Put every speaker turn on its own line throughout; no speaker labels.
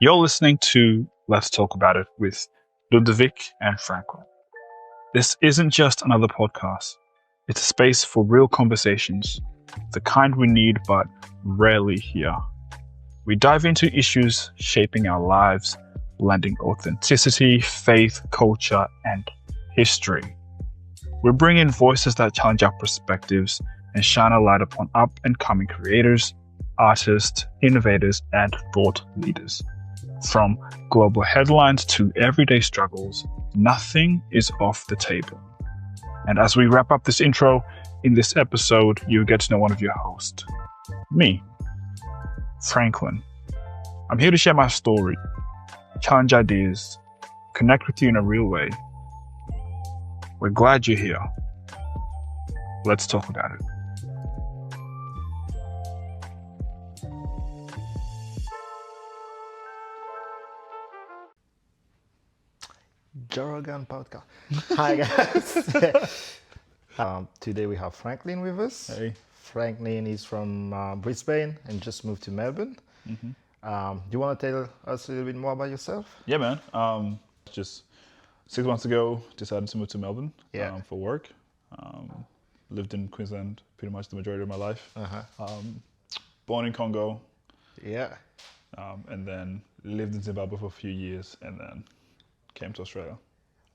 You're listening to Let's Talk About It with Ludovic and Franklin. This isn't just another podcast. It's a space for real conversations, the kind we need but rarely hear. We dive into issues shaping our lives, blending authenticity, faith, culture, and history. We bring in voices that challenge our perspectives and shine a light upon up-and-coming creators, artists, innovators, and thought leaders. From global headlines to everyday struggles, nothing is off the table. And as we wrap up this intro, in this episode, you'll get to know one of your hosts, me, Franklin. I'm here to share my story, challenge ideas, connect with you in a real way. We're glad you're here. Let's talk about it.
Joe Rogan podcast. Hi guys. Today we have Franklin with us.
Hey.
Franklin is from Brisbane and just moved to Melbourne. Do you want to tell us a little bit more about yourself?
Yeah, man. Just 6 months ago, decided to move to Melbourne for work. Lived in Queensland pretty much the majority of my life. Born in Congo.
Yeah.
And then lived in Zimbabwe for a few years and then came to Australia.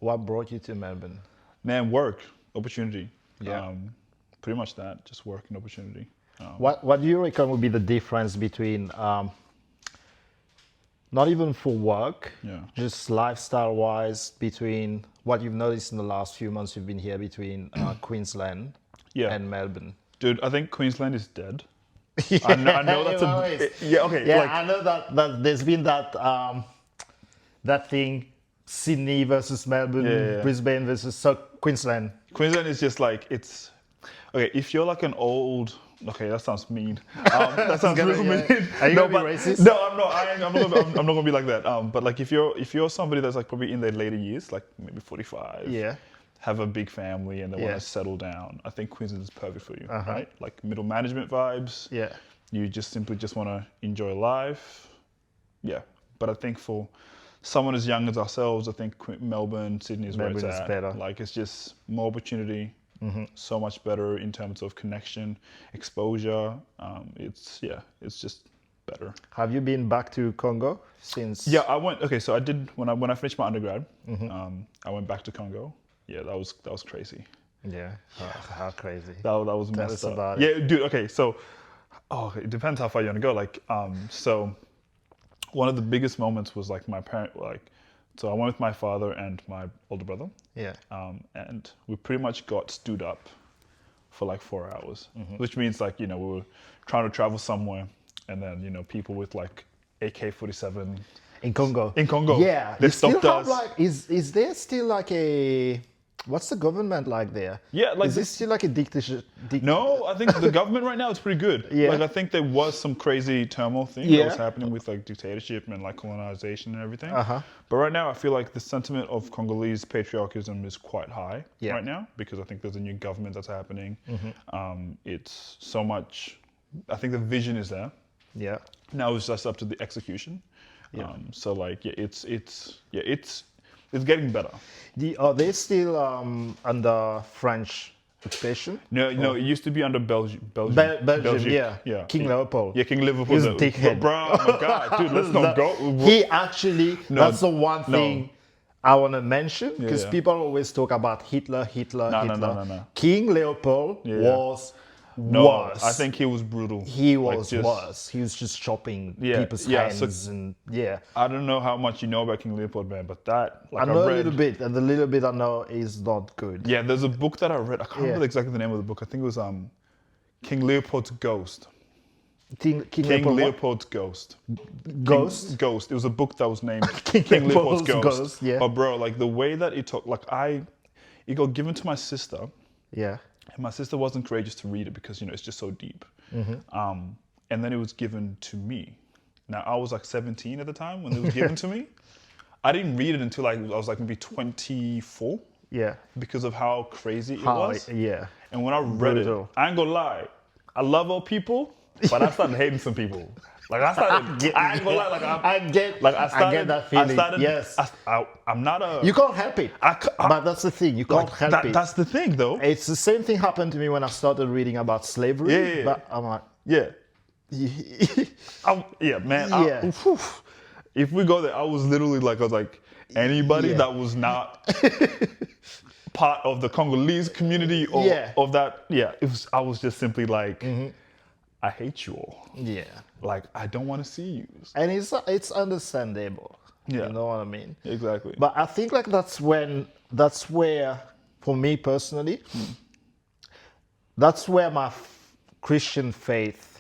What brought you to Melbourne?
Man, work, opportunity.
Yeah.
Pretty much that, just work and opportunity.
What do you reckon would be the difference between, not even for work, just lifestyle-wise, between what you've noticed in the last few months you've been here between Queensland and Melbourne?
Dude, I think Queensland is dead. I know that's
I know that there's been that thing, Sydney versus Melbourne, Brisbane versus Queensland.
Queensland is just like, it's okay. If you're like an old, that sounds mean. That sounds real mean.
Are you gonna be racist?
No, I'm not. I'm not gonna be like that. But like, if you're somebody that's like probably in their later years, like maybe 45, have a big family and they want to settle down, I think Queensland is perfect for you, right? Like middle management vibes. Yeah. You just simply want to enjoy life. Yeah. But I think for someone as young as ourselves, I think Melbourne, Sydney is where it's at. Better. Like it's just more opportunity, so much better in terms of connection, exposure. It's just better.
Have you been back to Congo since?
Yeah, I went. Okay, so I did when I finished my undergrad. I went back to Congo. Yeah, that was crazy.
Yeah, how crazy.
That was
Tell
messed
us
up.
about it.
Yeah, dude. Okay, so it depends how far you want to go. Like, so one of the biggest moments was like my parent, so I went with my father and my older brother. Yeah. And we pretty much got stood up for like 4 hours, which means like, we were trying to travel somewhere and then, people with like AK-47.
In Congo.
Yeah. They stopped us.
Is there still like what's the government like there?
Yeah, like
is this still like a dictatorship?
No, I think the government right now is pretty good. Yeah. Like I think there was some crazy turmoil thing that was happening with like dictatorship and like colonization and everything. But right now I feel like the sentiment of Congolese patriotism is quite high right now because I think there's a new government that's happening. It's so much, I think the vision is there. Yeah. Now it's just up to the execution. Yeah. So like it's getting better.
Are they still under French occupation?
No, it used to be under Belgium.
Belgium, yeah. King Leopold.
Yeah, King Leopold.
He's a dickhead.
Bro, oh my God, dude, let's not go.
He actually, that's the one thing I want to mention, because people always talk about Hitler.
No.
King Leopold was worse.
I think he was brutal.
He was worse. He was just chopping people's hands I
don't know how much you know about King Leopold, man, but that,
like I know a little bit, and the little bit I know is not good.
Yeah, there's a book that I read. I can't remember exactly the name of the book. I think it was King Leopold's Ghost.
King
Leopold's Ghost.
Ghost?
It was a book that was named
King Leopold's Ghost. Yeah.
But bro, like the way that it took, it got given to my sister.
Yeah.
And my sister wasn't courageous to read it because, it's just so deep. And then it was given to me. Now, I was like 17 at the time when it was given to me. I didn't read it until I was like maybe 24. Yeah. Because of how crazy it was.
Yeah.
And when I read it, I ain't gonna lie. I love all people, but I started hating some people. Like I started, I ain't gonna lie,
I get that feeling. Yes.
I'm not a.
You can't help it. But that's the thing. You can't help it.
That's the thing, though.
It's the same thing happened to me when I started reading about slavery.
Yeah.
But I'm like,
man. If we go there, I was like, anybody that was not part of the Congolese community or of that, I was just simply like, I hate you all.
Yeah.
Like, I don't want to see you.
And it's understandable.
Yeah.
You know what I mean?
Exactly.
But I think like that's where, for me personally, that's where my Christian faith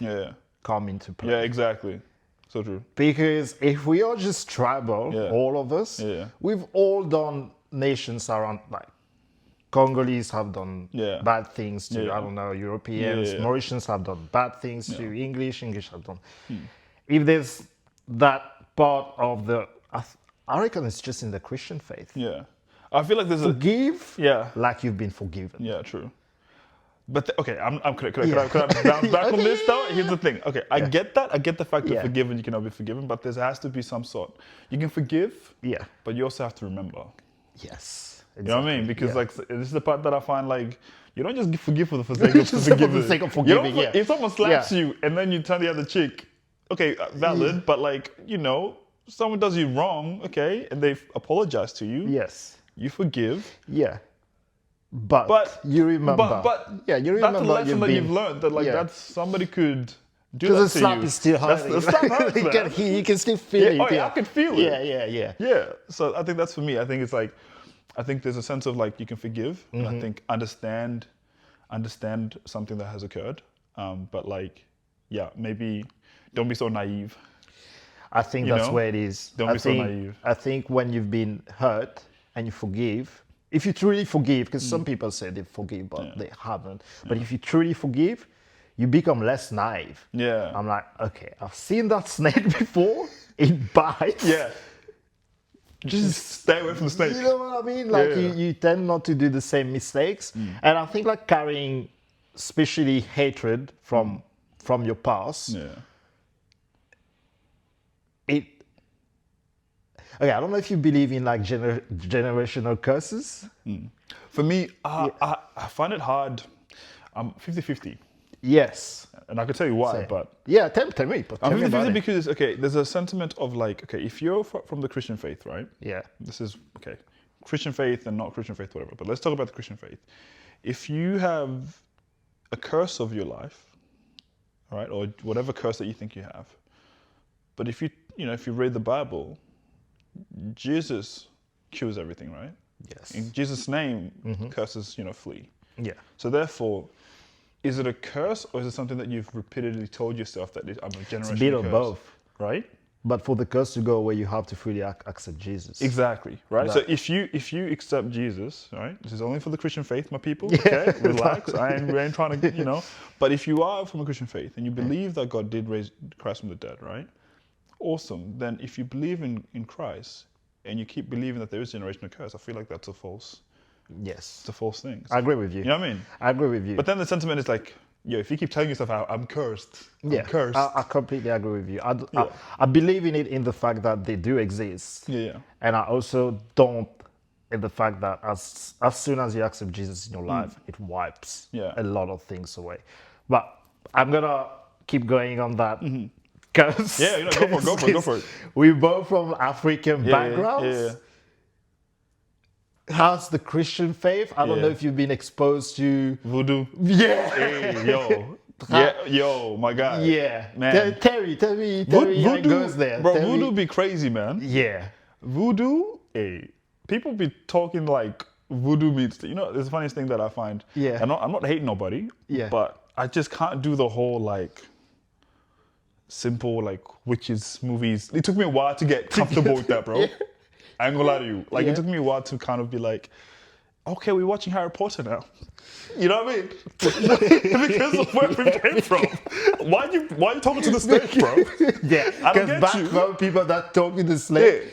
come into play.
Yeah, exactly. So true.
Because if we are just tribal, all of us, we've all done nations around, like, Congolese have done bad things to, I don't know, Europeans. Mauritians have done bad things to English have done. If there's that part of the, I reckon it's just in the Christian faith.
Yeah. I feel like there's
Forgive like you've been forgiven.
Yeah, true. But could I bounce back on this though? Here's the thing. Okay, I get that. I get the fact that forgiven, you cannot be forgiven, but there has to be some sort. You can forgive, but you also have to remember.
Yes. Exactly.
You know what I mean? Because like this is the part that I find like you don't just forgive for the sake of forgiving. If someone slaps you and then you turn the other cheek, okay, valid, but like, you know, someone does you wrong, okay, and they apologize to you.
Yes.
You forgive.
Yeah. But you remember. You remember.
That's a lesson that you've learned that like that's somebody could do that to you.
Because the slap is still hurting.
The slap hurts, man.
You can still feel it.
Oh yeah, I can feel
it.
Yeah. So I think that's for me. I think it's like, I think there's a sense of like you can forgive, and I think understand something that has occurred. But like, maybe don't be so naive.
I think that's where it is.
Don't be so naive.
I think when you've been hurt and you forgive, if you truly forgive, because some people say they forgive, but they haven't. But if you truly forgive, you become less naive.
Yeah.
I'm like, okay, I've seen that snake before. It bites.
Yeah. Just stay away from the snake.
You know what I mean? Like you tend not to do the same mistakes. And I think like carrying, especially hatred from your past.
Yeah.
Okay, I don't know if you believe in like generational curses.
For me, I find it hard. I'm 50-50.
Yes.
And I could tell you why, but...
Yeah, tell me. But
I'm 50-50 because, okay, there's a sentiment of like, okay, if you're from the Christian faith, right?
Yeah.
This is, okay, Christian faith and not Christian faith, whatever. But let's talk about the Christian faith. If you have a curse of your life, all right, or whatever curse that you think you have, but if you read the Bible, Jesus cures everything, right?
Yes.
In Jesus' name, curses, flee.
Yeah.
So therefore, is it a curse or is it something that you've repeatedly told yourself that I'm a generational curse?
It's a bit of both.
Right?
But for the curse to go away, you have to fully accept Jesus.
Exactly, right? So if you accept Jesus, right? This is only for the Christian faith, my people, okay? Relax, we ain't trying to, But if you are from a Christian faith and you believe that God did raise Christ from the dead, right? Awesome. Then if you believe in Christ and you keep believing that there is generational curse, I feel like that's a false...
Yes.
It's a false thing.
I agree with you.
You know what I mean?
I agree with you.
But then the sentiment is like, if you keep telling yourself, I'm cursed. I'm cursed.
I completely agree with you. I believe in it in the fact that they do exist.
Yeah.
And I also don't in the fact that as soon as you accept Jesus in your life, it wipes a lot of things away. But I'm going to keep going on that. Because
go for it.
We're both from African backgrounds.
Yeah.
How's the Christian faith? I don't know if you've been exposed to
voodoo.
Yeah.
Hey, yo. Yo, my guy.
Yeah.
Man.
Tell me voodoo, how it goes there.
Bro, voodoo be crazy, man.
Yeah.
Voodoo, people be talking like voodoo means, it's the funniest thing that I find.
Yeah.
I'm not hating nobody.
Yeah.
But I just can't do the whole like simple like witches movies. It took me a while to get comfortable with that, bro. I ain't gonna lie to you. Like, it took me a while to kind of be like, okay, we're watching Harry Potter now. You know what I mean? Because of where we came from. Why are you talking to the snake, bro?
Yeah, because back home, people that talk to the snake,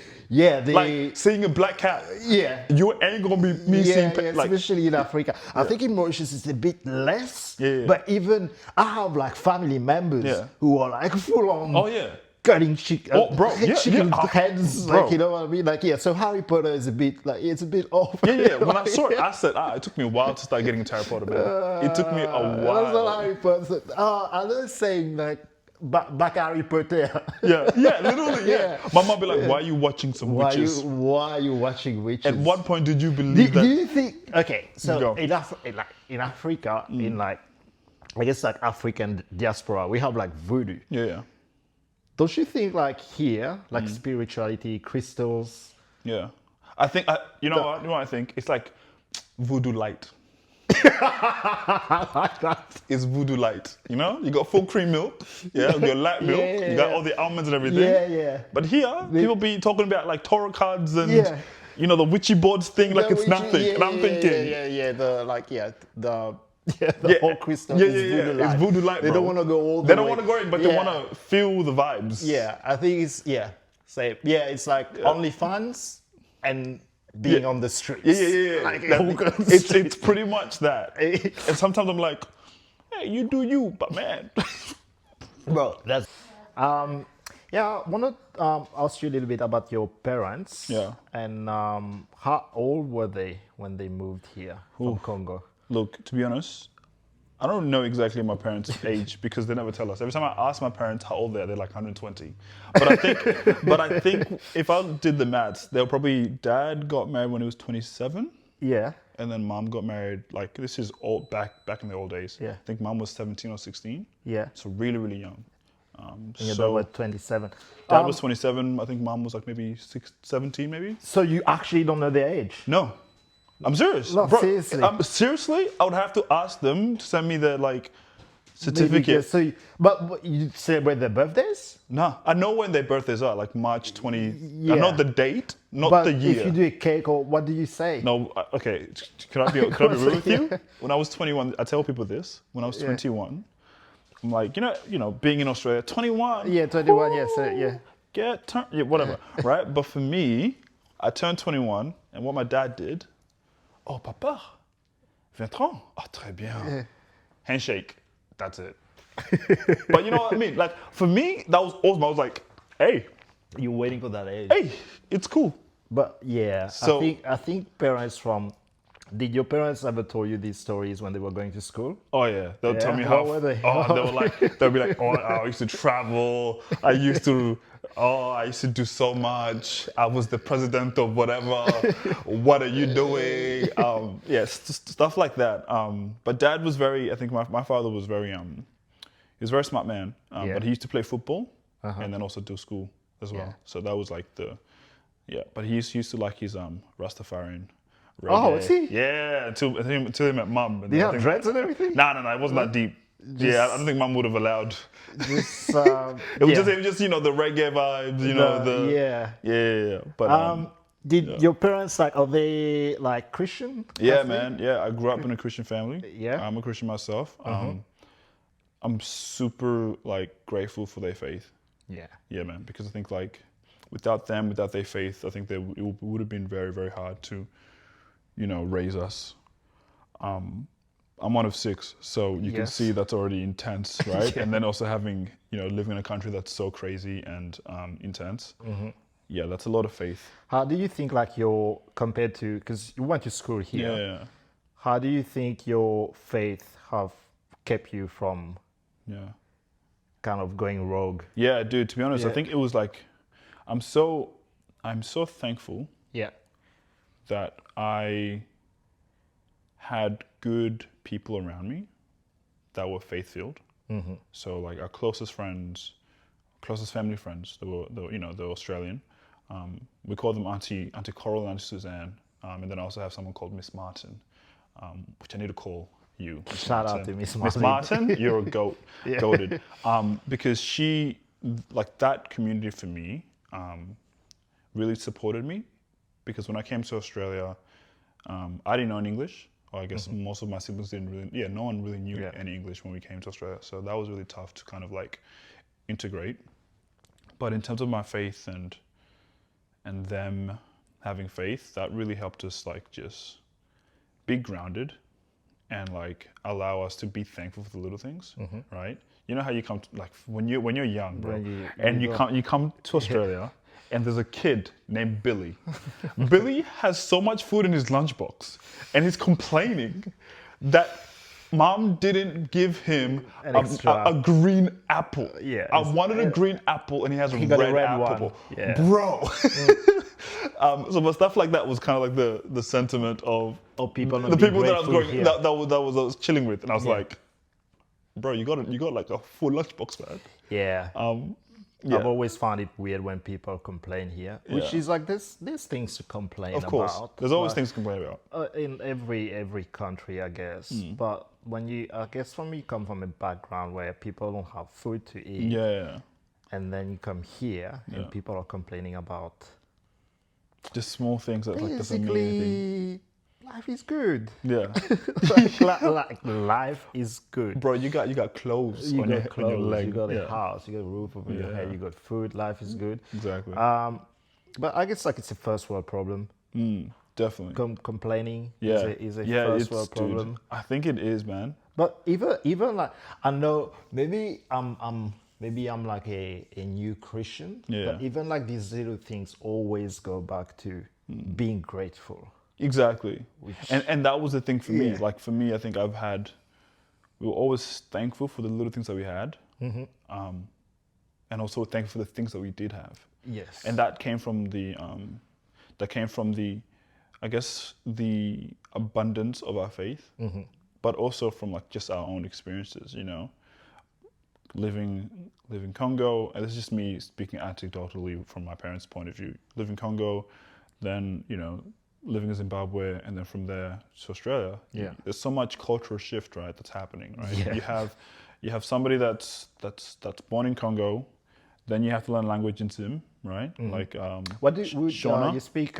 Like seeing a black cat.
Yeah.
You ain't gonna be me seeing like,
especially in Africa. I think in Mauritius it's a bit less. But even I have like family members who are like full on.
Oh yeah.
Cutting chicken heads,
bro.
like, you know what I mean? Like, so Harry Potter is a bit, like, it's a bit off.
Yeah. When I saw it, I said, it took me a while to start getting into Harry Potter, man. It took me a while.
That's not Harry Potter. I'm not saying, like, back Harry Potter.
Yeah, literally, yeah. My mom be like, why are you watching some witches?
Why are you watching witches?
At what point did you believe that?
Do you think, okay, so in Africa, in like, I guess like African diaspora, we have like voodoo.
Yeah.
Don't you think like here, like spirituality, crystals?
Yeah. I think, you know what I think? It's like voodoo light. It's voodoo light, you know? You got full cream milk, you got light milk, you got all the almonds and everything.
Yeah.
But here, people be talking about like tarot cards and, you know, the witchy boards thing like it's nothing. And I'm thinking...
The whole crystal is voodoo light.
It's voodoo light, bro.
They don't want to go all the way.
They don't want to go in, but they want to feel the vibes.
Yeah, I think it's, it's like OnlyFans and being on the streets.
Yeah.
Like,
it's pretty much that. And sometimes I'm like, hey, you do you, but man.
Bro, that's... I want to ask you a little bit about your parents.
Yeah.
And how old were they when they moved here from Congo?
Look, to be honest, I don't know exactly my parents' age because they never tell us. Every time I ask my parents how old they are, they're like 120. But I think if I did the maths, they'll probably, dad got married when he was 27.
Yeah.
And then mom got married, like, this is old, back in the old days.
Yeah.
I think mom was 17 or 16.
Yeah.
So really, really young.
And your dad was 27.
Dad was 27. I think mom was like maybe 17 maybe.
So you actually don't know their age?
No. I'm serious.
No,
bro,
seriously.
Seriously, I would have to ask them to send me their like certificate.
So, but you celebrate their birthdays?
No, I know when their birthdays are, like March 20. I know the date, not the year.
If you do a cake, or what do you say?
No, okay. Can I be real with you? When I was 21, I tell people this. When I was 21, I'm like, you know, being in Australia, 21.
Yeah, 21. Yes,
whatever, right? But for me, I turned 21, and what my dad did. Oh, papa, 20 ans. Oh, très bien. Yeah. Handshake. That's it. But you know what I mean? Like, for me, that was awesome. I was like, hey.
You're waiting for that age.
Hey, it's cool.
But yeah, so, I think parents from... Did your parents ever tell you these stories when they were going to school?
Oh yeah, they'll tell me how.
What were they?
Oh, they were like, they'll be like, oh, I used to travel. I used to do so much. I was the president of whatever. What are you doing? Stuff like that. But dad was I think my father was he was a very smart man. But he used to play football and then also do school as well. Yeah. So that was like but he used to like his Rastafarian. Reggae.
Oh, is he?
Yeah, until he met mum.
Did he have dreads and everything?
No, it wasn't that deep. I don't think mum would have allowed.
It
was just you know, the reggae vibes, you know, Yeah. But
did your parents are they like Christian?
Yeah, man. Yeah, I grew up in a Christian family.
Yeah.
I'm a Christian myself. I'm super grateful for their faith.
Yeah.
Yeah, man, because I think without their faith, I think it would have been very, very hard to raise us. I'm one of 6, so you can see that's already intense, right? And then also having, living in a country that's so crazy and intense. Mm-hmm. Yeah, that's a lot of faith.
How do you think you're compared to, because you went to school here.
Yeah.
How do you think your faith have kept you from kind of going rogue?
Yeah, dude, to be honest, I think it was I'm so thankful.
Yeah.
That I had good people around me that were faith-filled. Mm-hmm. So our closest family friends, they were Australian. We call them Auntie Coral and Auntie Suzanne. And then I also have someone called Miss Martin, which I need to call you.
Shout out to Miss Martin.
Miss Martin, you're a goat, goated. Because she, that community for me, really supported me. Because when I came to Australia, I didn't know any English. Or I guess most of my siblings didn't really, no one really knew any English when we came to Australia. So that was really tough to kind of integrate. But in terms of my faith and and them having faith, that really helped us like just be grounded and like allow us to be thankful for the little things, right? You know how you come to, like when you're young, bro, you come to Australia, and there's a kid named Billy. Billy has so much food in his lunchbox, and he's complaining that Mom didn't give him a green apple.
Yeah,
I wanted a green apple, and he has a
got
red,
a red
apple.
one. Yeah.
Bro. So, but stuff like that was kind of like the sentiment of
people
the people that I was
grateful
going
here.
that I was chilling with, and I was like, bro, you got like a full lunchbox, man.
Yeah.
Yeah.
I've always found it weird when people complain here, which is like there's things to complain about.
Of course, there's always things to complain about.
In every country, I guess. But when I guess for me, you come from a background where people don't have food to eat.
Yeah.
And then you come here and people are complaining about
just small things that like doesn't mean anything.
Life is good.
Yeah.
like life is good.
Bro, you got clothes on your leg.
You got a house, you got a roof over your head, you got food, life is good.
Exactly.
But I guess like it's a first world problem.
Definitely.
Complaining is a first world problem.
Dude, I think it is, man.
But even like I know maybe I'm like a new Christian.
Yeah.
But even like these little things always go back to being grateful.
Exactly. And that was the thing for me. Like for me, I think we were always thankful for the little things that we had. And also thankful for the things that we did have.
Yes.
And that came from the I guess the abundance of our faith, but also from like just our own experiences, you know. Living Congo, and this is just me speaking anecdotally from my parents' point of view. Live in Congo, then, you know, living in Zimbabwe, and then from there to Australia.
Yeah.
There's so much cultural shift, right, that's happening, right?
Yeah.
You have somebody that's born in Congo, then you have to learn language in Zim, right? Like
What do you speak?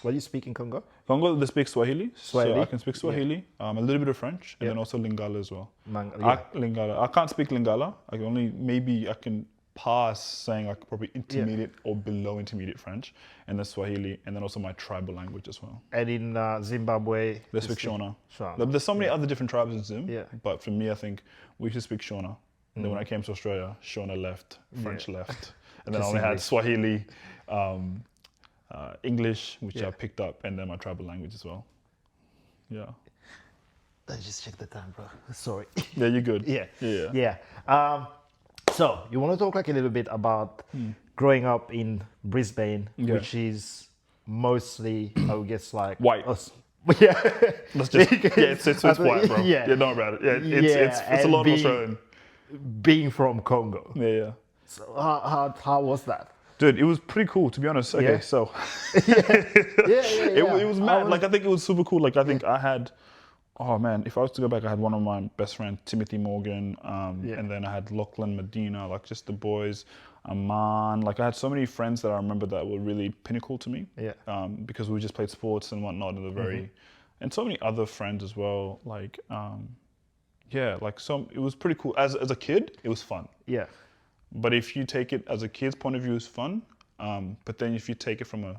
What do you speak in Congo?
Congo, they speak Swahili.
Swahili?
So I can speak Swahili, a little bit of French, and then also Lingala as well. Lingala. I can't speak Lingala. I can pass saying like probably intermediate or below intermediate French, and then Swahili, and then also my tribal language as well.
And in Zimbabwe,
they speak Shona.
Shona.
There's so many other different tribes in Zim,
Yeah.
but for me, I think we should speak Shona. And then when I came to Australia, Shona left, French left, and then I only had Swahili, English, which I picked up, and then my tribal language as well. Yeah.
I just check the time, bro. Sorry.
Yeah, you're good.
Yeah. So you want to talk like a little bit about growing up in Brisbane, which is mostly, I would guess, like
white.
Us. Yeah.
Let's just it's white, bro. Yeah, don't worry about it. Yeah, it's a lot of Australian.
Being from Congo.
Yeah.
So how was that?
Dude, it was pretty cool, to be honest. Okay, so it was mad. Like I think it was super cool. Like I think I had, oh man, if I was to go back, I had one of my best friends, Timothy Morgan, and then I had Lachlan Medina, like just the boys, Aman. Like I had so many friends that I remember that were really pinnacle to me.
Yeah.
Because we just played sports and whatnot, and so many other friends as well. Like, it was pretty cool. As a kid, it was fun.
Yeah.
But if you take it as a kid's point of view, it's fun. But then if you take it from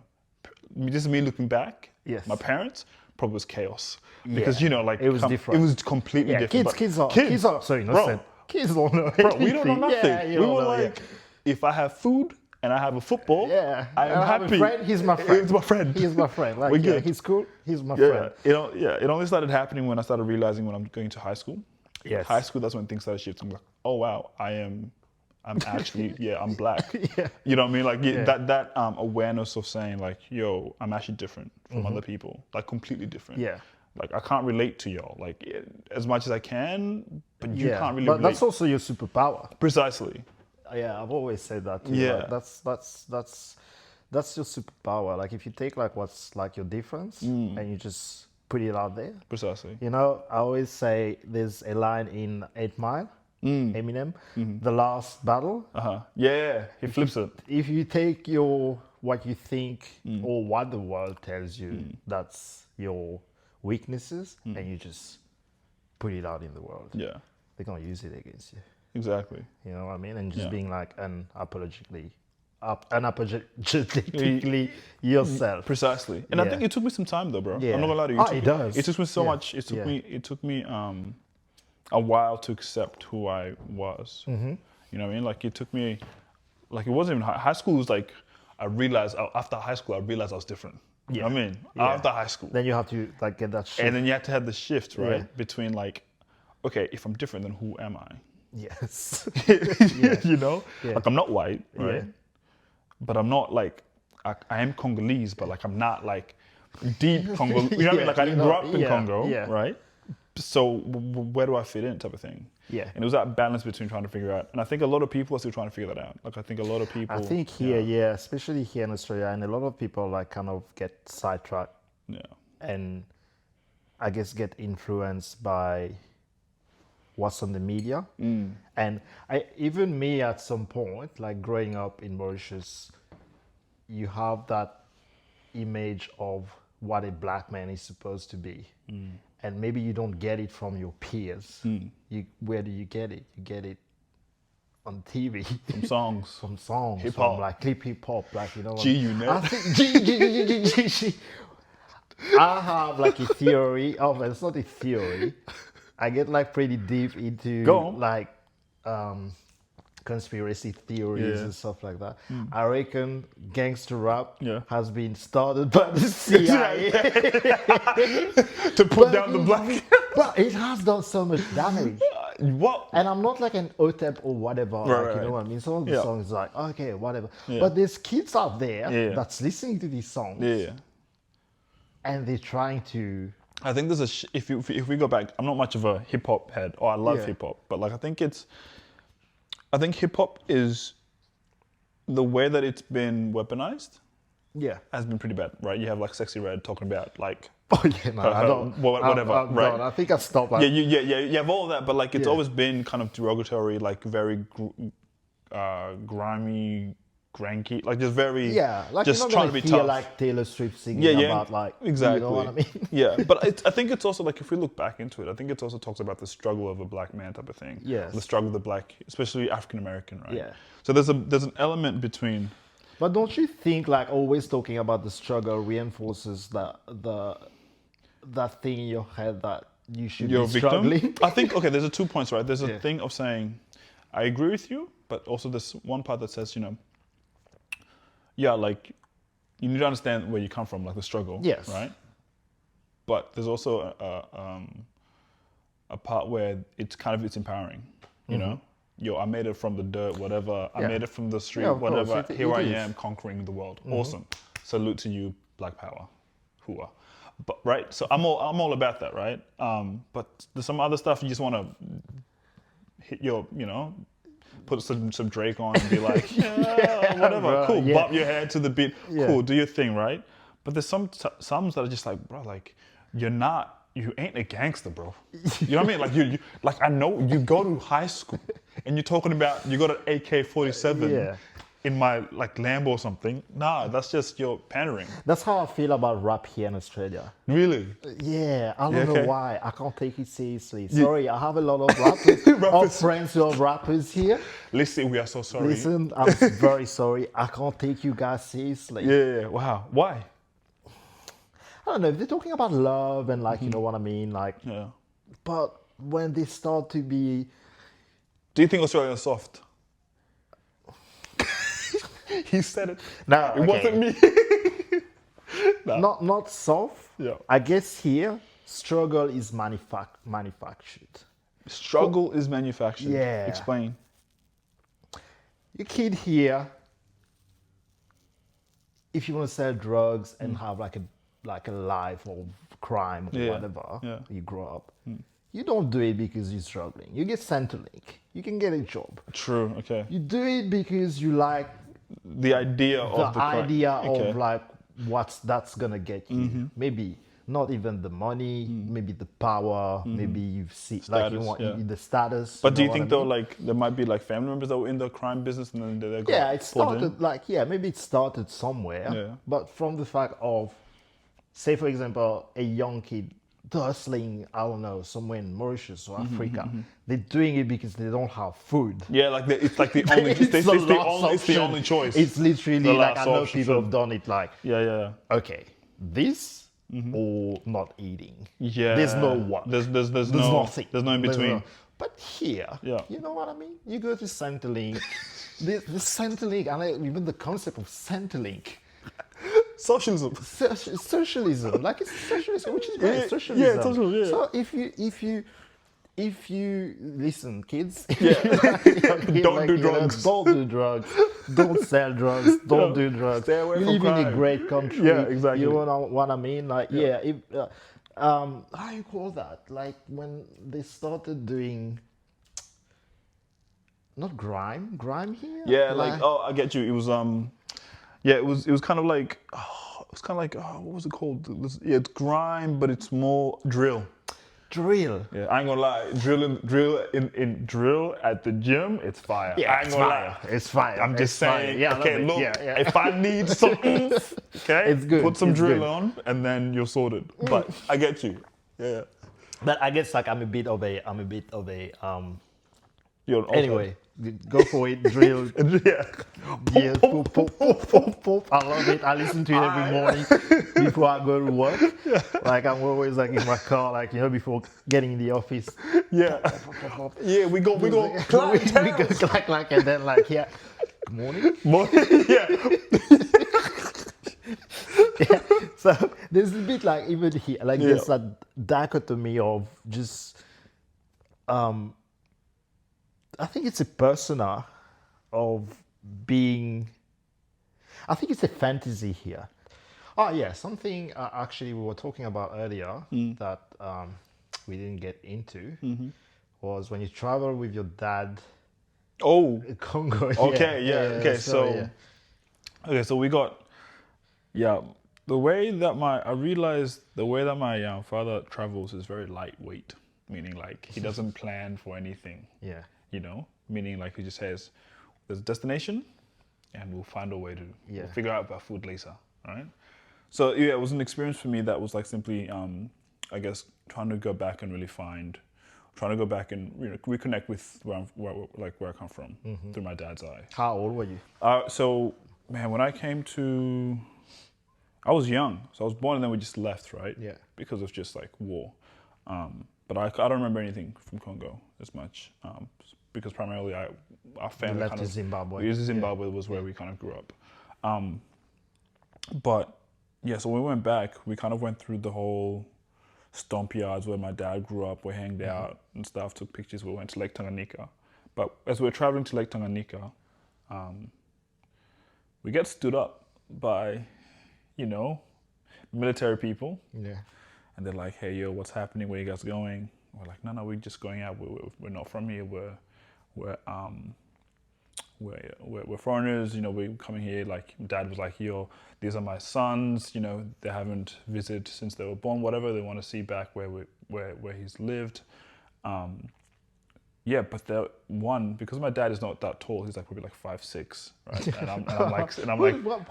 this is me looking back, my parents, probably was chaos. Because, you know, like...
It was different.
It was completely different.
Kids are sorry, kids don't know anything.
Bro, we don't know nothing. We were like, if I have food and I have a football, I am happy.
He's my friend.
He's my friend.
He's my friend. Like,
we're good.
He's cool. He's my friend.
It only started happening when I started realizing when I'm going to high school.
Yes.
High school, that's when things started shifting. I'm like, oh, wow, I'm actually, I'm black. You know what I mean? Like that awareness of saying like, yo, I'm actually different from other people, like completely different.
Yeah.
Like I can't relate to y'all, like as much as I can, but you can't really
but
relate.
That's also your superpower.
Precisely.
Yeah, I've always said that too.
Yeah.
Like, that's your superpower. Like if you take like what's like your difference and you just put it out there.
Precisely.
You know, I always say there's a line in 8 Mile. Eminem, the last battle.
Yeah, he flips it.
If you take what you think or what the world tells you, that's your weaknesses, and you just put it out in the world.
Yeah,
they're gonna use it against you.
Exactly.
You know what I mean? And just being like unapologetically unapologetically yourself.
Precisely. And I think it took me some time though, bro.
Yeah.
I'm not gonna lie to you.
It does.
It took me so much. It took me a while to accept who I was. Mm-hmm. You know what I mean? Like it took me, like it wasn't even high school was like, I realized after high school, I realized I was different. You know what I mean? After high school.
Then you have to like get that shift.
And then you have to have the shift, right? Between like, okay, if I'm different, then who am I?
Yes.
You know? Like I'm not white, right? But I'm not like, I am Congolese, but like I'm not like deep Congo. You know what I mean? Like I didn't grow up in Congo, right? So where do I fit in type of thing?
Yeah.
And it was that balance between trying to figure out. And I think a lot of people are still trying to figure that out. Like I think a lot of people.
I think here, especially here in Australia, and a lot of people like kind of get sidetracked.
Yeah.
And I guess get influenced by what's on the media. And even me at some point, like growing up in Mauritius, you have that image of what a black man is supposed to be. And maybe you don't get it from your peers. Where do you get it? You get it on TV.
From songs.
From songs.
Hip hop.
From like clip hip hop. Like, you know what
G-Unit.
I think G. I have like a theory. Oh, but it's not a theory. I get like pretty deep into like conspiracy theories and stuff like that. I reckon gangster rap has been started by the CIA
to put down the black.
But it has done so much damage.
What?
And I'm not like an OTEP or whatever. You know what I mean? Some of the songs like, okay, whatever. But there's kids out there that's listening to these songs. And they're trying to.
I think there's if we go back, I'm not much of a hip hop head, or I love hip hop, but like I think hip hop is the way that it's been weaponized. Has been pretty bad, right? You have like Sexy Red talking about like.
Oh yeah, no, I don't.
Whatever,
I'm
right?
Done. I think I stopped. Like,
You have all of that, but like it's always been kind of derogatory, like very grimy. Cranky, like just very,
like
just
you're not
trying to be
hear
tough.
Like Taylor Swift singing about like,
exactly.
You know what I mean?
But I think it's also like if we look back into it, I think it also talks about the struggle of a black man type of thing. The struggle of the black, especially African American, right? So there's an element between.
But don't you think like always talking about the struggle reinforces that thing in your head that you should be struggling?
I think there's 2 points, right? There's a thing of saying, I agree with you, but also there's one part that says, like you need to understand where you come from, like the struggle, right? But there's also a part where it's empowering, you know. I made it from the dirt, whatever. I made it from the street, whatever. Here I am conquering the world. Awesome. Salute to you, Black Power. Hooah. But right, so I'm all about that, right? But there's some other stuff you just want to hit your, put some Drake on and be like, whatever, bro, cool. Bop your head to the beat, cool. Do your thing, right? But there's some that are just like, bro, like you ain't a gangster, bro. You know what I mean? Like you like I know you go to high school and you're talking about you got an AK-47 in my like Lambo or something. Nah, that's just your pandering.
That's how I feel about rap here in Australia.
Really?
Yeah, I don't know why. I can't take it seriously. Sorry, I have a lot of rappers, friends who are rappers here.
Listen, we are so sorry.
Listen, I'm very sorry. I can't take you guys seriously.
Yeah. Wow. Why?
I don't know. They're talking about love and like, you know what I mean? Like, but when they start to be...
Do you think Australians are soft? He said it.
No,
it wasn't me.
No. Not soft.
Yeah.
I guess here, struggle is manufactured.
Struggle is manufactured.
Yeah.
Explain.
Your kid here, if you want to sell drugs and have like a life of crime or whatever, you grow up. You don't do it because you're struggling. You get Centrelink. You can get a job.
True. Okay.
You do it because you like
the idea
of like what's that's gonna get you. Maybe not even the money, maybe the power, maybe you see status, like you want the status.
But do you think though, like there might be like family members that were in the crime business and then they got
it started maybe it started somewhere. But from the fact of, say for example, a young kid hustling, I don't know, somewhere in Mauritius or Africa. They're doing it because they don't have food.
Yeah, like it's like the only, it's the only choice.
It's literally
The
like, I
last
know
option.
people have done it like,
Yeah.
okay, this or not eating.
Yeah.
There's no what.
There's
nothing.
There's no in between.
But here,
Yeah.
you know what I mean? You go to Centrelink, the Centrelink, and even the concept of Centrelink.
Socialism.
Socialism, like it's socialism, which is great.
Yeah,
Socialism.
yeah, totally, yeah.
So if you listen, kids,
Don't do drugs.
Don't do drugs. Don't sell drugs. Don't do drugs.
Stay away
We
from
live in a
crime.
great country.
Yeah, exactly.
You know what I mean? Like, if, how you call that? Like when they started doing. Not grime here.
Yeah, like I get you. It was yeah, it was kind of like what was it called? It's grime, but it's more drill.
Drill.
Yeah, I ain't gonna lie. Drill at the gym, it's fire.
Yeah,
I ain't gonna lie.
It's fire.
I'm just saying.
Yeah,
okay, look.
Yeah.
If I need something, okay,
It's good.
put some
It's
drill
good.
on, and then you're sorted. But I get you. Yeah.
But I guess like I'm a bit of a
You're an
anyway, go for it, drill.
Yeah.
Yeah, pop, pop, pop, pop, pop. I love it. I listen to it every morning before I go to work. Like I'm always like in my car, like before getting in the office.
Yeah. Yeah, we go
we go clack, and then like morning.
Yeah.
Yeah. So there's a bit like even here, like there's that dichotomy of just I think it's a persona of being. I think it's a fantasy here. Oh yeah, something actually we were talking about earlier that we didn't get into was when you travel with your dad.
Oh.
Congo.
Okay. Yeah. Okay. So we got. Yeah. The way that I realized the way that my father travels is very lightweight, meaning like he doesn't plan for anything.
Yeah.
Meaning like he just says, there's a destination and we'll find a way to we'll figure out about food later, right? So yeah, it was an experience for me that was like simply, I guess, trying to go back and reconnect with where I come from through my dad's eye.
How old were you?
So man, when I came to, I was young, so I was born and then we just left, right?
Yeah.
Because of just like war. But I don't remember anything from Congo as much. Because primarily our family
left to Zimbabwe.
Zimbabwe was where we kind of grew up. But yeah, so when we went back, we kind of went through the whole stomp yards where my dad grew up. We hanged out and stuff, took pictures. We went to Lake Tanganyika. But as we were traveling to Lake Tanganyika, we get stood up by, military people.
Yeah.
And they're like, hey, yo, what's happening? Where you guys going? We're like, no, we're just going out. We're not from here. We're foreigners. We're coming here. Like, Dad was like, yo, these are my sons. They haven't visited since they were born. Whatever, they want to see back where he's lived. Yeah, but because my dad is not that tall. He's like probably like 5'6", right? And I'm like,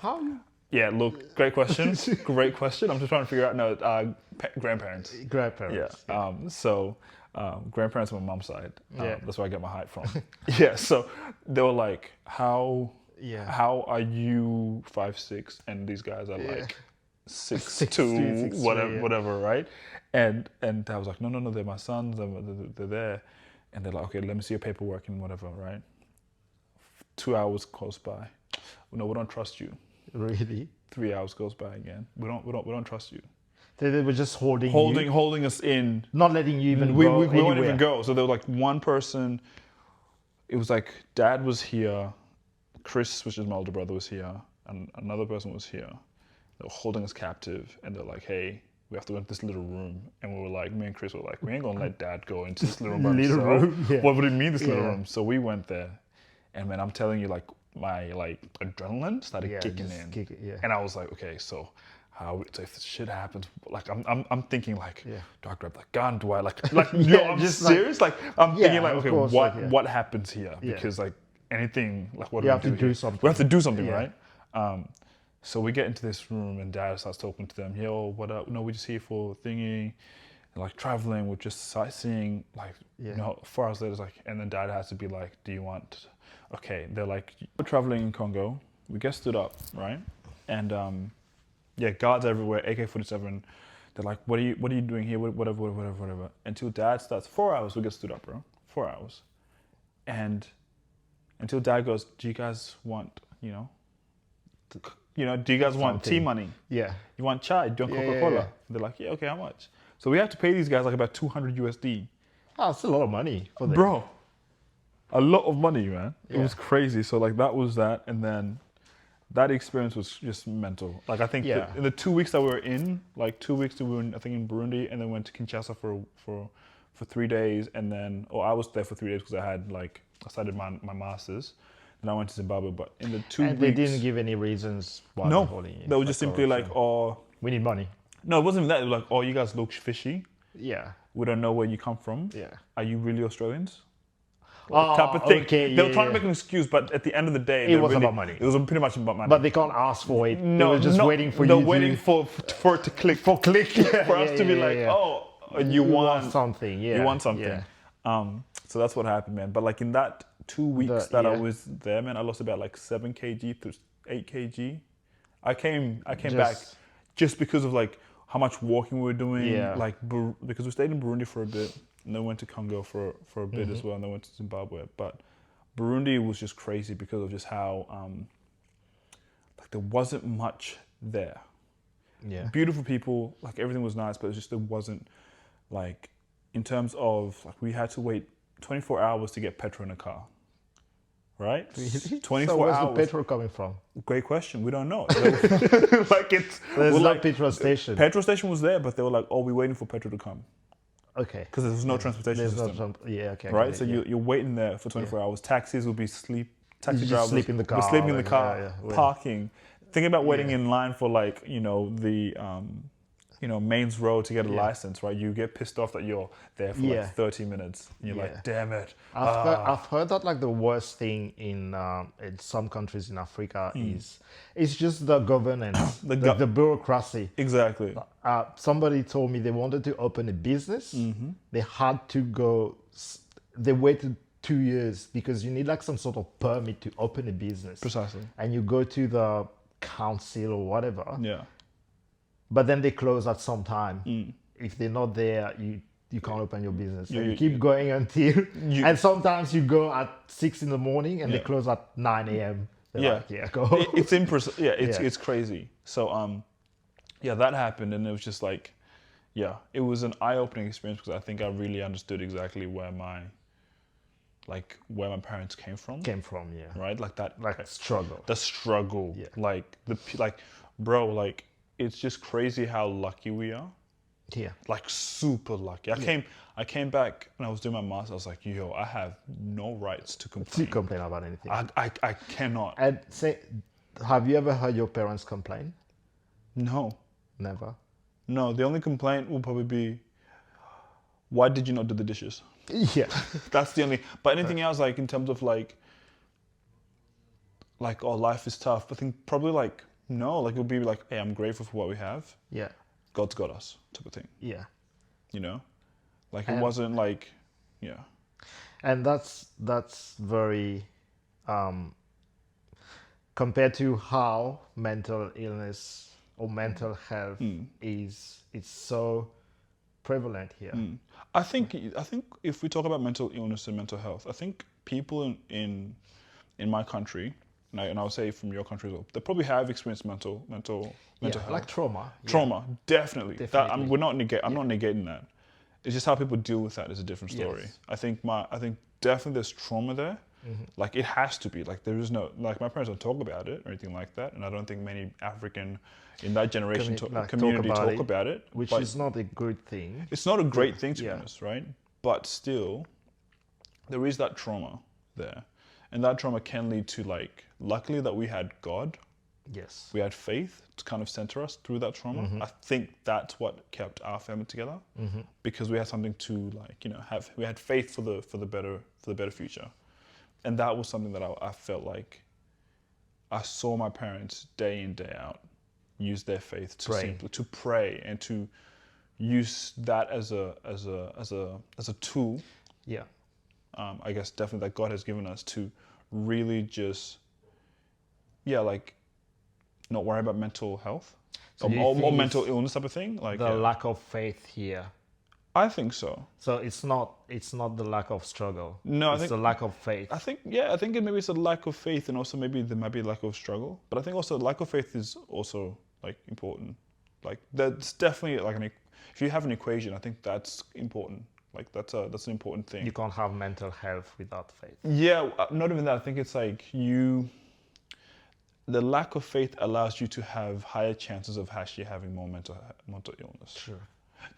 how?
Yeah, look, great question. Great question. I'm just trying to figure out. No, grandparents.
Grandparents.
Yeah. So grandparents on my mom's side.
Yeah.
That's where I get my height from. Yeah. So they were like, how are you 5'6" and these guys are like 6'2", whatever, right? And I was like, no, they're my sons. They're there. And they're like, okay, let me see your paperwork and whatever, right? 2 hours goes by. No, we don't trust you.
Really?
3 hours goes by again. We don't trust you.
They were just holding
us in,
not letting you even
we
go
won't
anywhere.
even go. So there was like one person. It was like Dad was here, Chris, which is my older brother, was here, and another person was here. They were holding us captive, and they're like, "Hey, we have to go into this little room." And we were like, me and Chris were like, "We ain't gonna let Dad go into this little room by himself. What would it mean, this little room?" So we went there, and man, I'm telling you, like my adrenaline started kicking in, and I was like, okay, so if this shit happens, like I'm thinking like, do I grab the gun? Do I I'm just serious. I'm thinking like, okay, course, what happens here? Because like anything, like what do we have to do something. We have to do something, right? So we get into this room and Dad starts talking to them. Yo, what up? No, we're just here for thingy. like traveling, we're just sightseeing, like, 4 hours later, it's like, and then Dad has to be like, do you want, okay, they're like, we're traveling in Congo, we get stood up, right? And guards everywhere, AK-47, they're like, what are you doing here, whatever. Until Dad starts, 4 hours, we get stood up, bro, 4 hours. And until Dad goes, do you guys want, do you guys want tea money?
Yeah.
You want chai? Do you want Coca-Cola? Yeah. They're like, yeah, okay, how much? So we have to pay these guys like about 200 USD.
Oh, that's a lot of money for them.
Bro, a lot of money, man.
Yeah.
It was crazy. So like that was that. And then that experience was just mental. Like I think in the 2 weeks that we were in, like 2 weeks we were in, I think in Burundi, and then went to Kinshasa for 3 days. And then, I was there for 3 days because I started my master's. And I went to Zimbabwe, but in the 2 weeks...
they didn't give any reasons why
no,
they're holding you.
They were just simply like,
we need money.
No, it wasn't that. It was like, you guys look fishy.
Yeah.
We don't know where you come from.
Yeah.
Are you really Australians? Type of thing.
Okay,
they were trying to make an excuse, but at the end of the day...
It was about money.
It was pretty much about money.
But they can't ask for it.
No,
they were just waiting for you
They're waiting for it to click.
For click.
For us to be like, you want
something. Yeah.
You want something. Yeah. So that's what happened, man. But like in that 2 weeks I was there, man, I lost about like 7 kg to 8 kg. I came back just because of like how much walking we were doing, like because we stayed in Burundi for a bit, and then went to Congo for a bit as well, and then went to Zimbabwe. But Burundi was just crazy because of just how like there wasn't much there.
Yeah.
Beautiful people, like everything was nice, but it just there wasn't like in terms of like we had to wait 24 hours to get petrol in a car. Right?
Really?
24
so where's
hours.
the petrol coming from?
Great question. We don't know.
There's no petrol station.
Petrol station was there, but they were like, we're waiting for petrol to come.
Okay.
Because there's no transportation system.
Okay.
Right? So you're waiting there for 24 hours. Taxis will be taxi drivers
sleep in the car.
Will be sleeping in the car, parking. Thinking about waiting in line for like, the mains road to get a license, right? You get pissed off that you're there for like 30 minutes. And you're like, damn it.
I've heard that like the worst thing in some countries in Africa is it's just the governance, the bureaucracy.
Exactly.
Somebody told me they wanted to open a business. They had to go, they waited 2 years because you need like some sort of permit to open a business.
Precisely.
And you go to the council or whatever.
Yeah.
But then they close at some time. If they're not there, you can't open your business. So you keep going until... and sometimes you go at 6 in the morning and they close at 9 a.m. Like, go.
It's crazy. So, that happened, and it was just like, it was an eye-opening experience because I think I really understood exactly where my parents came from. Right? Like that...
Like struggle.
The struggle. Yeah. Bro, it's just crazy how lucky we are.
Yeah.
Like super lucky. I came back and I was doing my master's. I was like, I have no rights to complain.
About anything.
I cannot.
And have you ever heard your parents complain?
No.
Never?
No, the only complaint will probably be, why did you not do the dishes?
Yeah.
That's the only, but anything else like in terms of like, life is tough. I think probably no, it'll be like, hey, I'm grateful for what we have.
Yeah.
God's got us, type of thing.
Yeah.
It wasn't like, yeah.
And that's very, compared to how mental illness or mental health it's so prevalent here.
I think if we talk about mental illness and mental health, I think people in my country, and I would say from your country as well, they probably have experienced mental health.
Like trauma.
Trauma, definitely. I'm not negating that. It's just how people deal with that is a different story.
Yes.
I think definitely there's trauma there. Like it has to be. Like there is no, like my parents don't talk about it or anything like that, and I don't think many African in that generation community talk about it.
Which is not a good thing.
It's not a great thing to be honest, right? But still, there is that trauma there. And that trauma can lead to luckily that we had God.
Yes.
We had faith to kind of center us through that trauma. I think that's what kept our family together because we had something to we had faith for the better future. And that was something that I felt like I saw my parents day in, day out use their faith to simply to pray and to use that as a tool.
Yeah.
I guess definitely that God has given us to really just, like, not worry about mental health or mental illness type of thing. Like
the lack of faith here.
I think so.
So it's not the lack of struggle.
No,
it's the lack of faith.
I think maybe it's a lack of faith, and also maybe there might be a lack of struggle. But I think also lack of faith is also like important. Like that's definitely like if you have an equation, I think that's important. Like that's an important thing.
You can't have mental health without faith.
Yeah, not even that. I think it's like the lack of faith allows you to have higher chances of actually having more mental illness.
Sure.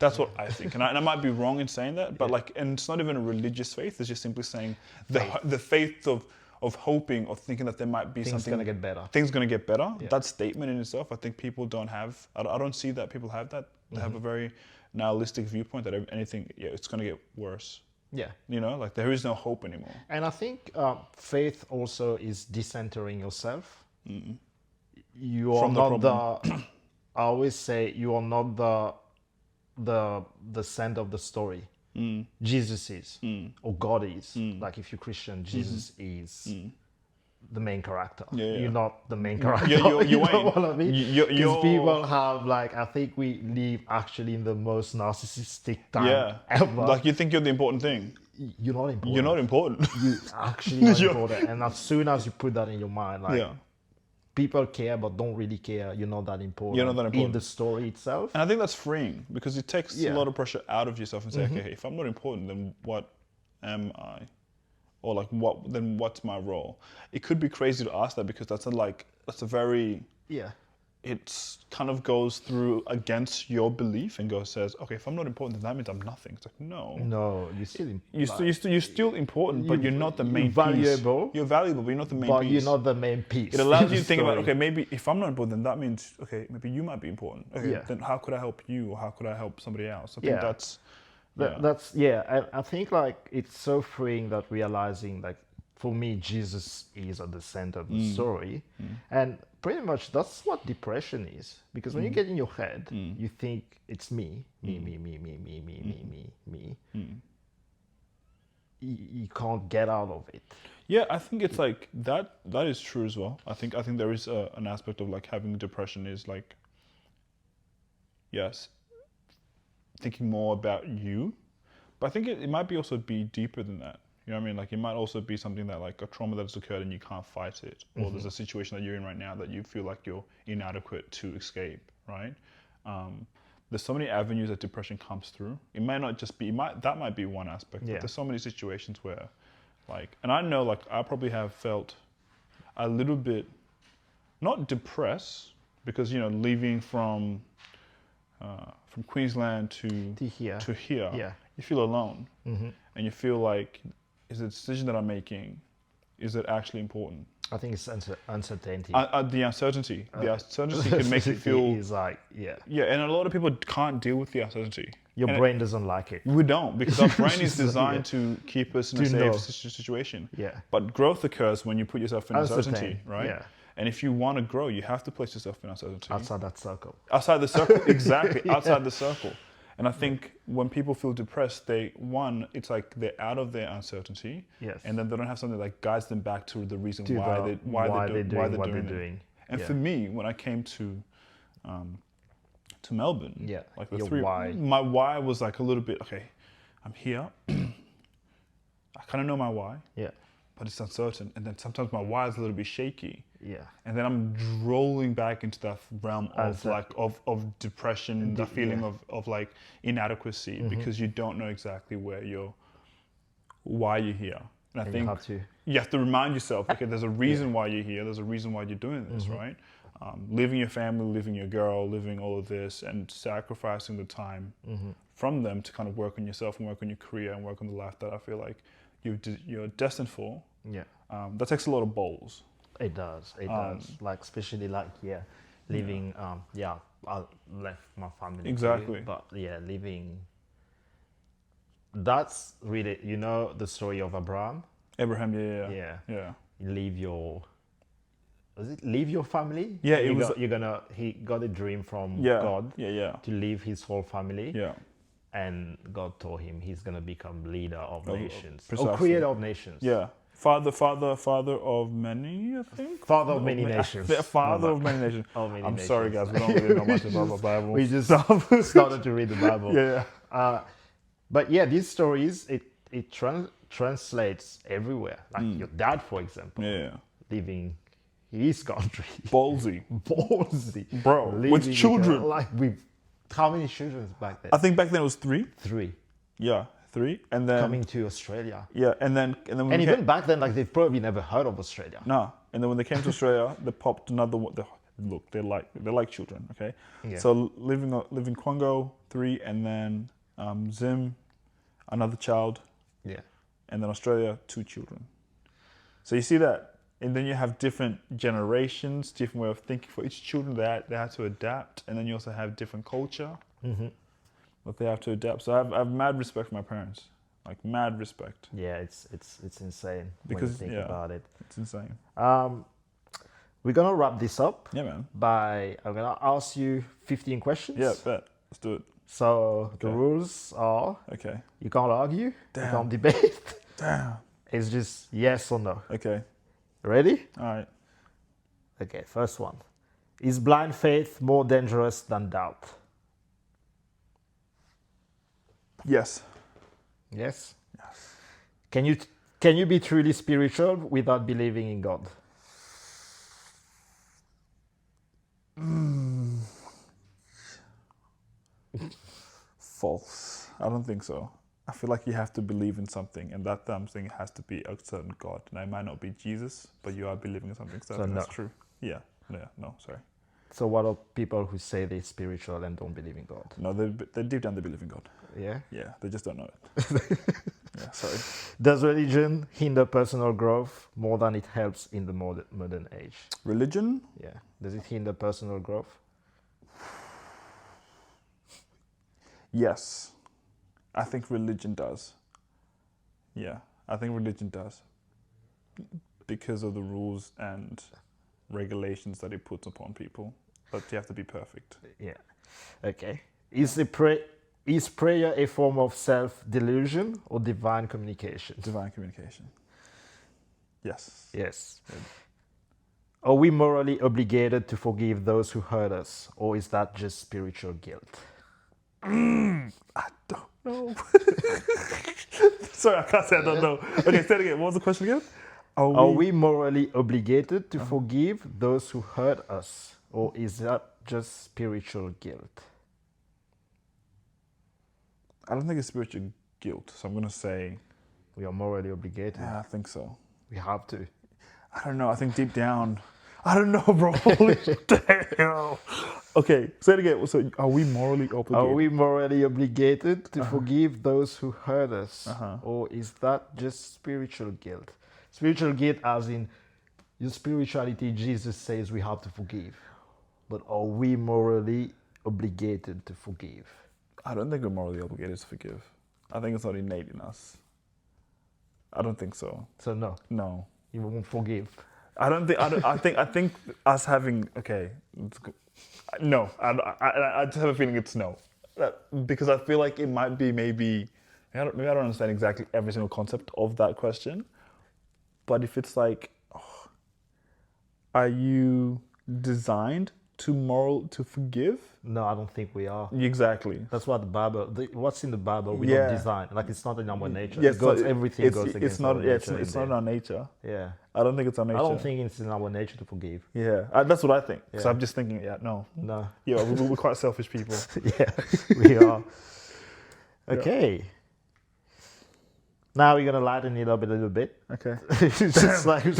That's what I think, and I might be wrong in saying that, but like, and it's not even a religious faith. It's just simply saying the faith of hoping or thinking that there might be something
gonna get better.
Things gonna get better. Yeah. That statement in itself, I think people don't have. I don't see that people have that. They have a very nihilistic viewpoint that anything, it's gonna get worse.
Yeah.
You know, like there is no hope anymore.
And I think faith also is decentering yourself. Mm-mm. You are not the. I always say you are not the center of the story. Jesus is, or God is. Like if you're Christian, Jesus is the main character. You're not the main character. You know what I mean? Because people have I think we live actually in the most narcissistic time ever.
Like you think you're the important thing.
You're not important.
You're not important.
You're actually not important. And as soon as you put that in your mind, people care but don't really care. You're not that important.
You're not that important
in the story itself.
And I think that's freeing because it takes a lot of pressure out of yourself and say, okay, if I'm not important, then what am I? Or like then what's my role? It could be crazy to ask that because that's a very it kind of goes through against your belief and says, okay, if I'm not important, then that means I'm nothing. It's like
no, you're still
you're still important, but you're not the main
valuable.
Piece. You're valuable, but you're not the main piece.
But you're not the main piece.
It allows you to think about, okay, maybe if I'm not important, then that means, okay, maybe you might be important. Okay, then how could I help you, or how could I help somebody else? I think that's
I think it's so freeing that realizing for me, Jesus is at the center of the story. And pretty much that's what depression is. Because when you get in your head, you think it's me. You can't get out of it.
Yeah, I think it's like that is true as well. I think there is an aspect of having depression is yes, thinking more about you. But I think it might be also be deeper than that. You know what I mean? It might also be something that a trauma that has occurred and you can't fight it. Or there's a situation that you're in right now that you feel like you're inadequate to escape, right? There's so many avenues that depression comes through. It might not just be, that might be one aspect, but there's so many situations where and I know I probably have felt a little bit, not depressed, because, leaving from Queensland to here, you feel alone. And you feel is the decision that I'm making, is it actually important?
I think it's uncertainty.
The uncertainty. The uncertainty can make you feel... Yeah, and a lot of people can't deal with the uncertainty.
Your brain doesn't like it.
We don't, because our brain is designed to keep us in a safe situation.
Yeah.
But growth occurs when you put yourself in uncertainty, right?
Yeah.
And if you want to grow, you have to place yourself in uncertainty.
Outside that circle.
Outside the circle, exactly. Outside the circle. And I think when people feel depressed, it's they're out of their uncertainty.
Yes.
And then they don't have something that guides them back to the reason why they're doing it. And for me, when I came to Melbourne, my why was a little bit, okay, I'm here. I kind of know my why.
Yeah.
But it's uncertain. And then sometimes my why is a little bit shaky.
Yeah.
And then I'm rolling back into that realm of depression, the feeling of inadequacy, because you don't know exactly why you're here. And I think you have to remind yourself, okay, there's a reason why you're here. There's a reason why you're doing this, right? Leaving your family, leaving your girl, leaving all of this, and sacrificing the time from them to kind of work on yourself and work on your career and work on the life that I feel like you're destined for.
Yeah.
That takes a lot of balls.
It does. It does. Especially leaving. I left my family.
Exactly.
Too, but leaving. That's really, the story of Abraham.
Abraham, yeah.
You leave your was it leave your family?
Yeah,
he got a dream from God to leave his whole family.
Yeah.
And God told him he's gonna become leader of nations.
Precisely.
Or creator of nations.
Yeah. Father of many, I think.
Father of many nations.
Father of many nations. I'm sorry, guys. We don't really know much about the Bible.
We just started to read the Bible.
Yeah.
But yeah, these stories it translates everywhere. Like your dad, for example, living his country,
ballsy, bro, with children.
With how many children back then?
I think back then it was 3.
3.
Yeah, 3, and then
coming to Australia.
Yeah, and then
even back then, like they've probably never heard of Australia.
No, and then when they came to Australia, they popped another one. Look, they're like children. Okay, so living Congo 3, and then Zim, another child.
Yeah,
and then Australia 2 children. So you see that. And then you have different generations, different way of thinking for each children. They have to adapt, and then you also have different culture that they have to adapt. So I have mad respect for my parents, like mad respect.
Yeah, it's insane
because
when you think about it.
It's insane.
We're gonna wrap this up.
Yeah, man.
I'm gonna ask you 15 questions.
Yeah, bet. Let's do it.
So the rules are: you can't argue, you can't debate.
Damn.
It's just yes or no.
Okay.
Ready?
All right.
Okay, first one. Is blind faith more dangerous than doubt?
Yes.
Yes?
Yes.
Can you be truly spiritual without believing in God?
False. I don't think so. I feel like you have to believe in something, and that something has to be a certain God. And it might not be Jesus, but you are believing in something certain. That's true. Yeah. No, sorry.
So what are people who say they're spiritual and don't believe in God?
No, they deep down they believe in God.
Yeah?
Yeah, they just don't know it. Yeah, sorry.
Does religion hinder personal growth more than it helps in the modern age?
Religion?
Yeah. Does it hinder personal growth?
Yes. I think religion does. Yeah, I think religion does. Because of the rules and regulations that it puts upon people. But you have to be perfect.
Yeah. Okay. Is prayer a form of self-delusion or divine communication?
Divine communication. Yes.
Yes. Good. Are we morally obligated to forgive those who hurt us, or is that just spiritual guilt?
I don't know. Sorry, I can't say I don't know. Okay, say it again. What was the question again?
Are we morally obligated to forgive those who hurt us, or is that just spiritual guilt?
I don't think it's spiritual guilt, so I'm going to say...
We are morally obligated.
Yeah, I think so.
We have to.
I don't know. I think deep down... I don't know, bro. Holy damn. Okay, say it again. So, are we morally obligated?
Are we morally obligated to forgive those who hurt us? Or is that just spiritual guilt? Spiritual guilt as in your spirituality, Jesus says we have to forgive. But are we morally obligated to forgive?
I don't think we're morally obligated to forgive. I think it's not innate in us. I don't think so.
So no?
No.
You won't forgive?
I think us having, okay, no, I just have a feeling it's no. Because I feel like it might be maybe I don't understand exactly every single concept of that question. But if it's like, are you designed to forgive?
No, I don't think we are.
Exactly.
That's what the Bible, what's in the Bible, we don't design. Like it's not in our nature.
Yes,
everything goes against our nature.
It's not in our nature.
Yeah.
I don't think it's our nature.
I don't think it's in our nature to forgive.
Yeah, that's what I think. So I'm just thinking, no. Yeah, we're quite selfish people.
Yeah, we are. Okay. Now we're gonna lighten it up a little bit.
Okay.
just like health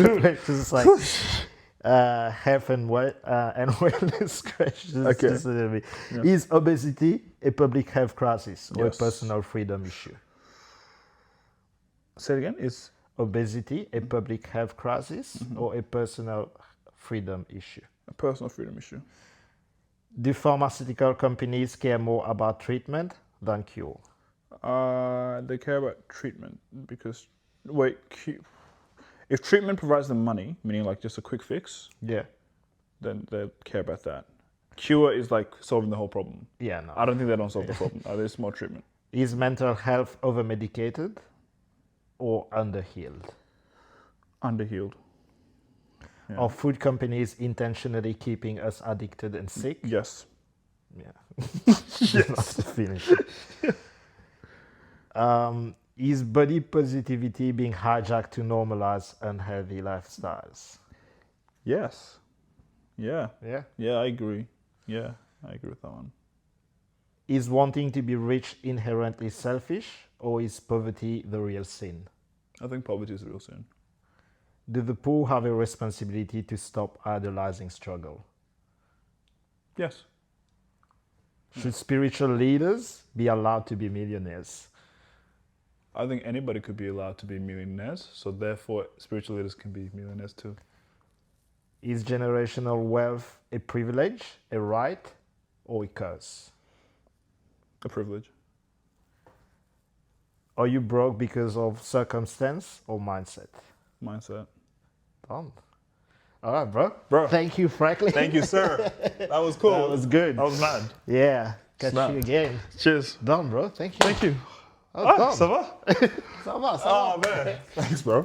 and wellness questions.
Okay.
Just a little bit. Yeah. Is obesity a public health crisis or a personal freedom issue?
Say it again. Is
obesity a public health crisis or a personal freedom issue?
A personal freedom issue.
Do pharmaceutical companies care more about treatment than cure?
They care about treatment because If treatment provides them money, meaning like just a quick fix,
Yeah.
then they care about that. Cure is like solving the whole problem.
Yeah, no.
I don't think they don't solve the problem. There's more treatment.
Is mental health over-medicated or under-healed?
Underhealed. Yeah.
Are food companies intentionally keeping us addicted and sick?
Yes.
Yeah. Yes. Finish. Is body positivity being hijacked to normalize unhealthy lifestyles?
Yes. Yeah.
Yeah.
Yeah, I agree. Yeah, I agree with that one.
Is wanting to be rich inherently selfish, or is poverty the real sin?
I think poverty is the real sin.
Do the poor have a responsibility to stop idolizing struggle?
Yes.
Should spiritual leaders be allowed to be millionaires?
I think anybody could be allowed to be millionaires, so therefore spiritual leaders can be millionaires too.
Is generational wealth a privilege, a right, or a curse?
A privilege.
Are you broke because of circumstance or mindset?
Mindset.
Done. All right, bro.
Bro.
Thank you, Franklin.
Thank you, sir. That was cool.
That was good.
That was mad.
Yeah. Catch
Snap.
you again.
Cheers.
Done, bro. Thank you.
Thank you.
That was done.
Ça va?
Ça va, ça va.
Oh, man. Thanks, bro.